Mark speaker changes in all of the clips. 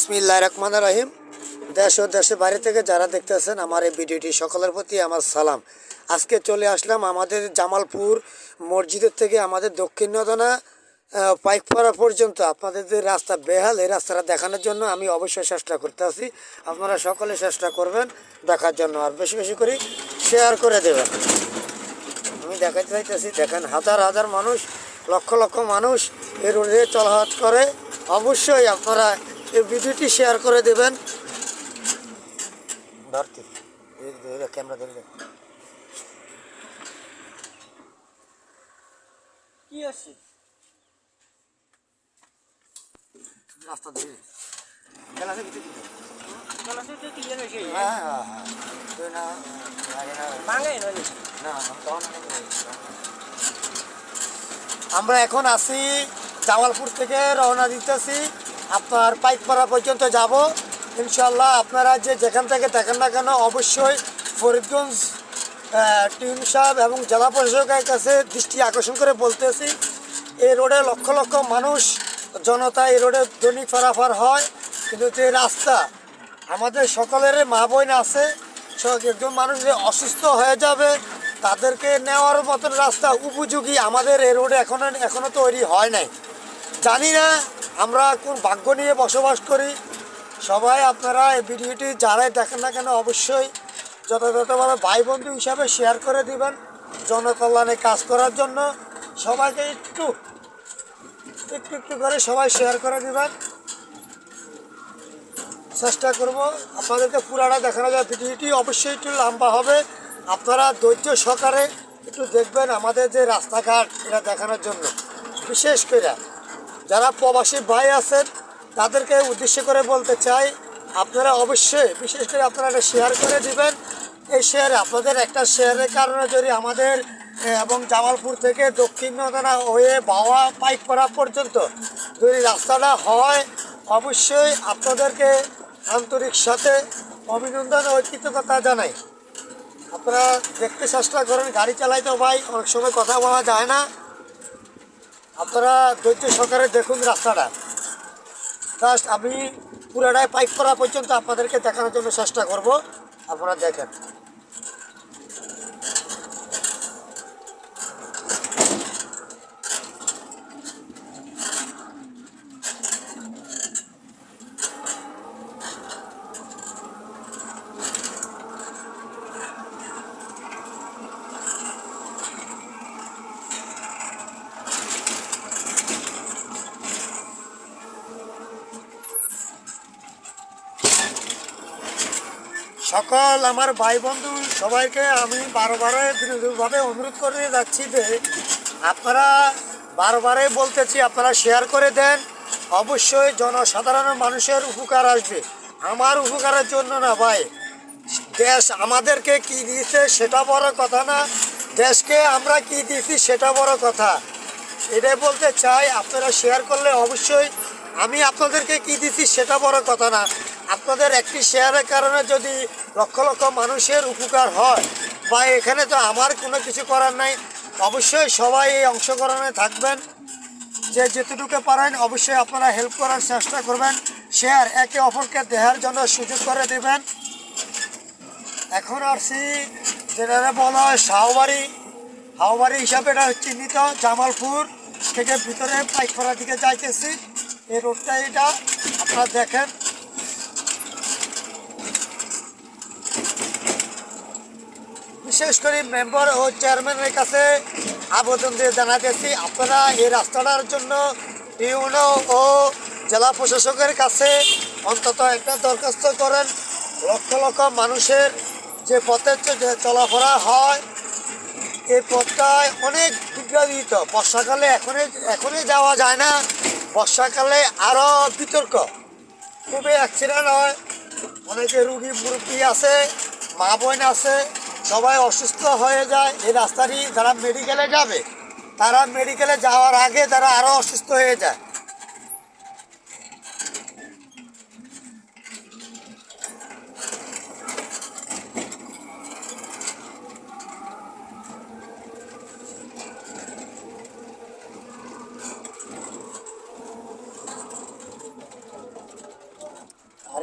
Speaker 1: বিসমিল্লাহির রহমানির রহিম। দেশ ও দেশের বাইরে থেকে যারা দেখতেছেন আমার এই ভিডিওটি, সকলের প্রতি আমার সালাম। আজকে চলে আসলাম আমাদের জামালপুর মসজিদের থেকে আমাদের দক্ষিণ নদনা পাইকপাড়া পর্যন্ত আপনাদের যে রাস্তা বেহাল, এই রাস্তাটা দেখানোর জন্য আমি অবশ্যই চেষ্টা করতে আছি। আপনারা সকলে চেষ্টা করবেন দেখার জন্য, আর বেশি বেশি করে শেয়ার করে দেবেন। আমি দেখাতে চাইতেছি, দেখেন হাজার হাজার মানুষ, লক্ষ লক্ষ মানুষ এই রোডে চলাচল করে। অবশ্যই আপনারা এই ভিডিওটি শেয়ার করে দেবেন। ধরতে ক্যামেরা ধরে
Speaker 2: কি আছে
Speaker 1: রাস্তা ধরে গ্লাসে কিছু
Speaker 2: গলাতে তো ক্লিয়ার হয়েছে
Speaker 1: হ্যাঁ হ্যাঁ হ্যাঁ তুই না
Speaker 2: ভাঙে নয়
Speaker 1: না আমরা এখন আছি জামালপুর থেকে রওনা দিতেছি, আপনার পাইকপাড়া পর্যন্ত যাব ইনশাল্লাহ। আপনারা যে যেখান থেকে দেখেন না কেন, অবশ্যই ফরিদগঞ্জ টিউন সাহেব এবং জেলা প্রশাসকের কাছে দৃষ্টি আকর্ষণ করে বলতেছি, এই রোডে লক্ষ লক্ষ মানুষ জনতা এই রোডে দৈনিক পারাপার হয়, কিন্তু যে রাস্তা আমাদের সকলের মা বোন আছে, একজন মানুষ যে অসুস্থ হয়ে যাবে তাদেরকে নেওয়ার মতন রাস্তা উপযোগী আমাদের এই রোডে এখনো তৈরি হয় নাই। জানি না আমরা কোন ভাগ্য নিয়ে বসবাস করি। সবাই আপনারা এই ভিডিওটি যারাই দেখেন না কেন অবশ্যই যথাযথভাবে ভাই বন্ধু হিসাবে শেয়ার করে দিবেন। জনকল্যাণে কাজ করার জন্য সবাইকে একটু একটু করে সবাই শেয়ার করে দিবেন। চেষ্টা করব আপনাদেরকে পুরাটা দেখানো যায়। ভিডিওটি অবশ্যই একটু লম্বা হবে, আপনারা ধৈর্য সহকারে একটু দেখবেন আমাদের যে রাস্তাঘাট এটা দেখানোর জন্য। বিশেষ করে যারা প্রবাসী ভাই আছেন তাদেরকে উদ্দেশ্য করে বলতে চাই, আপনারা অবশ্যই বিশেষ করে আপনারা এটা শেয়ার করে দিবেন। এই শেয়ারে আপনাদের একটা শেয়ারের কারণে যদি আমাদের এবং জামালপুর থেকে দক্ষিণ নদনা হয়ে বাওয়া পাইকপাড়া পর্যন্ত যদি রাস্তাটা হয়, অবশ্যই আপনাদেরকে আন্তরিক সাথে অভিনন্দন ও কৃতজ্ঞতা জানাই। আপনারা দেখতে চেষ্টা করেন, গাড়ি চালাইতে ভাই অনেক সময় কথা বলা যায় না, আপনারা ধৈর্য সহকারে দেখুন রাস্তাটা। জাস্ট আমি পুরাটাই পাইকপাড়া পর্যন্ত আপনাদেরকে দেখানোর জন্য চেষ্টা করব, আপনারা দেখেন। সকল আমার ভাই বন্ধু সবাইকে আমি বারবারে বিনোদনভাবে অনুরোধ করে যাচ্ছি যে আপনারা বারবারে বলতেছি, আপনারা শেয়ার করে দেন। অবশ্যই জনসাধারণ মানুষের উপকার আসবে, আমার উপকারের জন্য না ভাই। দেশ আমাদেরকে কি দিয়েছে সেটা বড় কথা না, দেশকে আমরা কি দিয়েছি সেটা বড় কথা। এটাই বলতে চাই, আপনারা শেয়ার করলে অবশ্যই আমি আপনাদেরকে কি দিচ্ছি সেটা বড় কথা না, আপনাদের একটি শেয়ারের কারণে যদি লক্ষ লক্ষ মানুষের উপকার হয়, বা এখানে তো আমার কোনো কিছু করার নাই। অবশ্যই সবাই এই অংশগ্রহণে থাকবেন, যে যেতটুকু পারেন অবশ্যই আপনারা হেল্প করার চেষ্টা করবেন। শেয়ার একে অপরকে দেওয়ার জন্য সুযোগ করে দেবেন। এখন আসছি যেটা বলা হয় হাওবাড়ি হিসাবে এটা চিহ্নিত, জামালপুর থেকে ভিতরে পাইকপাড়ার দিকে যাইতেছি। এই রোডটা এটা আপনারা দেখেন। বিশেষ করে মেম্বার ও চেয়ারম্যানের কাছে আবেদন দিয়ে জানাতেছি, আপনারা এই রাস্তাটার জন্য ইউনো ও জেলা প্রশাসকের কাছে অন্তত একটা দরখাস্ত করেন। লক্ষ লক্ষ মানুষের যে পথে চলাফেরা হয়, এই পথটায় অনেক বিঘ্নিত। বর্ষাকালে এখনই যাওয়া যায় না, বর্ষাকালে আরও বিতর্ক, খুবই অ্যাক্সিডেন্ট হয়। অনেকে রুগী মুরব্বী আছে, মা বোন আছে, সবাই অসুস্থ হয়ে যায়। এই রাস্তাটি যারা মেডিকেলে যাবে, তারা মেডিকেলে যাওয়ার আগে তারা আরও অসুস্থ হয়ে যায়।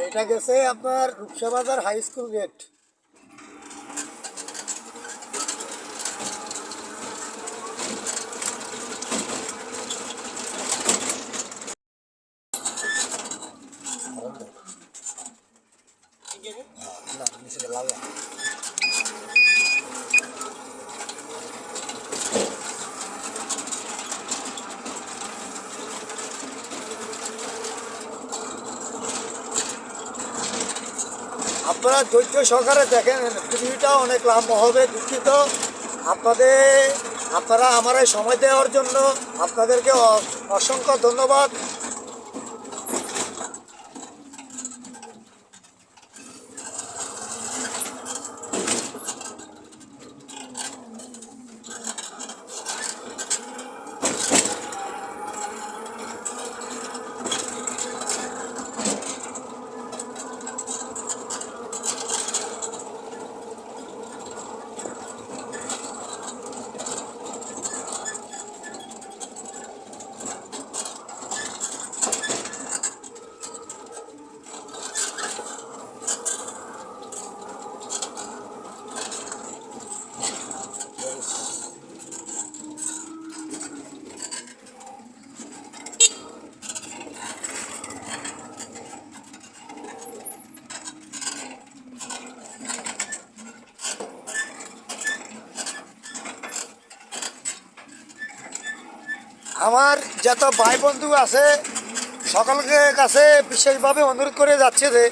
Speaker 1: এটা গেছে আপনার রূপসাবাজার হাই স্কুল গেট। না নিচে লাগা আপনারা ধৈর্য সহকারে দেখেন, ভিডিওটা অনেক লম্বা হবে, দুঃখিত। আপনারা আমার এই সময় দেওয়ার জন্য আপনাদেরকে অসংখ্য ধন্যবাদ। আমার যত ভাই বন্ধু আছে সকলের কাছে বিশেষভাবে অনুরোধ করে যাচ্ছে যে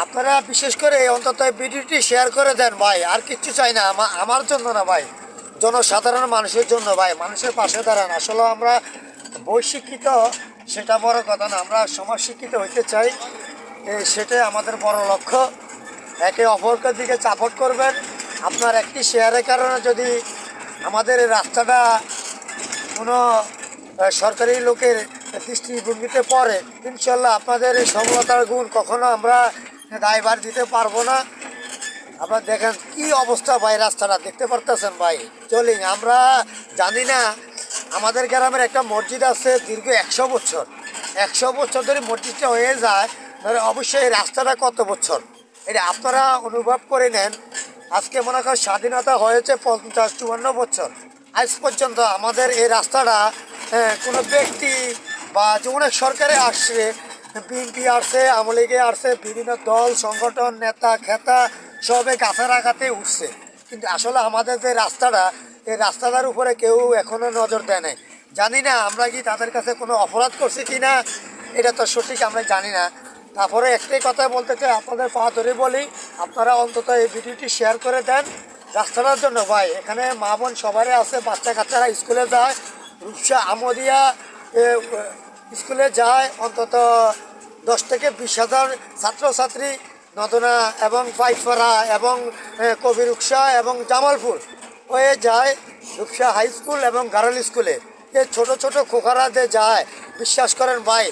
Speaker 1: আপনারা বিশেষ করে অন্তত এই ভিডিওটি শেয়ার করে দেন ভাই। আর কিচ্ছু চাই না, আমার জন্য না ভাই, জনসাধারণ মানুষের জন্য ভাই। মানুষের পাশে দাঁড়ান। আসলে আমরা বৈশিক্ষিত সেটা বড় কথা না, আমরা সমাজ শিক্ষিত হইতে চাই, সেটাই আমাদের বড় লক্ষ্য। একে অপরকে দিকে সাপোর্ট করবেন। আপনার একটি শেয়ারের কারণে যদি আমাদের এই রাস্তাটা কোনো সরকারি লোকের দৃষ্টিভঙ্গিতে পড়ে, ইনশাল্লাহ আপনাদের এই সফলতার গুণ কখনো আমরা দায়ভার দিতে পারবো না। আপনার দেখেন কি অবস্থা ভাই, রাস্তাটা দেখতে পারতেছেন ভাই। চলিং আমরা জানি না, আমাদের গ্রামের একটা মসজিদ আছে দীর্ঘ 100 বছর, 100 বছর ধরে মসজিদটা হয়ে যায়, ধরে অবশ্যই এই রাস্তাটা কত বছর এটা আপনারা অনুভব করে নেন। আজকে মনে করেন স্বাধীনতা হয়েছে 50-54 বছর, আজ পর্যন্ত আমাদের এই রাস্তাটা কোনো ব্যক্তি বা যে অনেক সরকারে আসছে, বিএনপি আসছে, আওয়ামী লীগে আসছে, বিভিন্ন দল সংগঠন নেতা খেতা সবে গাছের আঘাতে উঠছে, কিন্তু আসলে আমাদের যে রাস্তাটা, এই রাস্তাটার উপরে কেউ এখনও নজর দেয় নাই। জানি না আমরা কি তাদের কাছে কোনো অপরাধ করছি কি না, এটা তো সঠিক আমরা জানি না। তারপরে একটাই কথা বলতে চাই, আপনাদের পা ধরে বলি, আপনারা অন্তত এই ভিডিওটি শেয়ার করে দেন রাস্তাটার জন্য ভাই। এখানে মা বোন সবারই আছে, বাচ্চা কাচ্চারা স্কুলে যায়, রূপসা আমদিয়া স্কুলে যায়, অন্তত 10 থেকে 20,000 ছাত্রছাত্রী নদনা এবং পাইকপাড়া এবং কবি রূপসা এবং জামালপুর হয়ে যায় রূপসা হাই স্কুল এবং গার্ল স্কুলে। এই ছোটো ছোটো খোকারা যে যায়, বিশ্বাস করেন ভাই,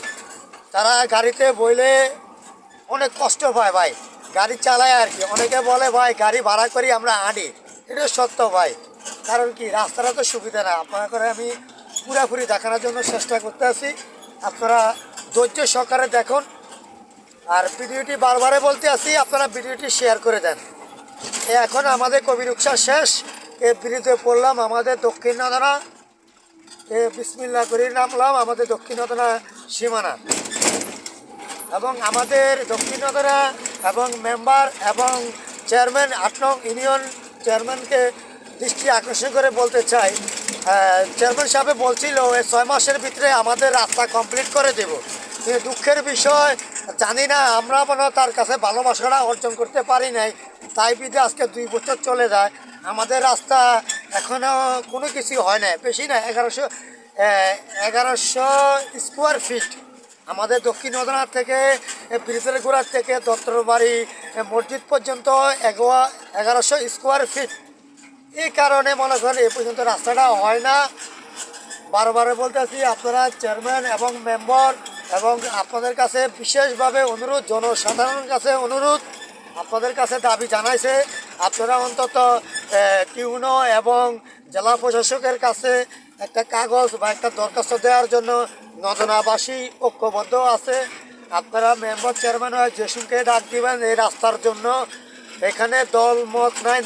Speaker 1: তারা গাড়িতে বইলে অনেক কষ্ট পায় ভাই, গাড়ি চালায় আর কি। অনেকে বলে ভাই গাড়ি ভাড়া করি আমরা আনি, এটা সত্য ভাই। কারণ কি রাস্তাটা তো সুবিধা না, আপনার করে আমি পুরাপুরি দেখানোর জন্য চেষ্টা করতে আছি। আপনারা ধৈর্য সহকারে দেখুন। আর ভিডিওটি বারবারে বলতে আসি, আপনারা ভিডিওটি শেয়ার করে দেন। এখন আমাদের কবি রূপসা শেষ, এর বিরুদ্ধে পড়লাম আমাদের দক্ষিণ নদনা, বিসমিল্লাহ করে নামলাম আমাদের দক্ষিণ নদনা সীমানা। এবং আমাদের দক্ষিণ নদনা এবং মেম্বার এবং চেয়ারম্যান 8 নং ইউনিয়ন চেয়ারম্যানকে দৃষ্টি আকর্ষণ করে বলতে চাই, চেয়ারম্যান সাহেব বলছিল এই 6 মাসের ভিতরে আমাদের রাস্তা কমপ্লিট করে দেব। কিন্তু দুঃখের বিষয়, জানি না আমরা মনে তার কাছে ভালোবাসাটা অর্জন করতে পারি নাই, তাই বিধে আজকে 2 বছর চলে যায়, আমাদের রাস্তা এখনও কোনো কিছু হয় না, বেশি না, 1100 স্কোয়ার ফিট আমাদের দক্ষিণ নদনার থেকে ব্রিজের গোড়ার থেকে দত্তরবাড়ি মসজিদ পর্যন্ত 1100 স্কোয়ার ফিট। এই কারণে মনে করেন এ পর্যন্ত রাস্তাটা হয় না। বারবারে বলতেছি, আপনারা চেয়ারম্যান এবং মেম্বার এবং আপনাদের কাছে বিশেষভাবে অনুরোধ, জনসাধারণের কাছে অনুরোধ, আপনাদের কাছে দাবি জানাইছে, আপনারা অন্তত টিউনো এবং জেলা প্রশাসকের কাছে একটা কাগজ বা একটা দরখাস্ত দেওয়ার জন্য নদনাবাসী ঐক্যবদ্ধ আছে। আপনারা মেম্বার চেয়ারম্যান হয়ে জেসুকে ডাক দিবেন এই রাস্তার জন্য। এখানে দল মত নাই,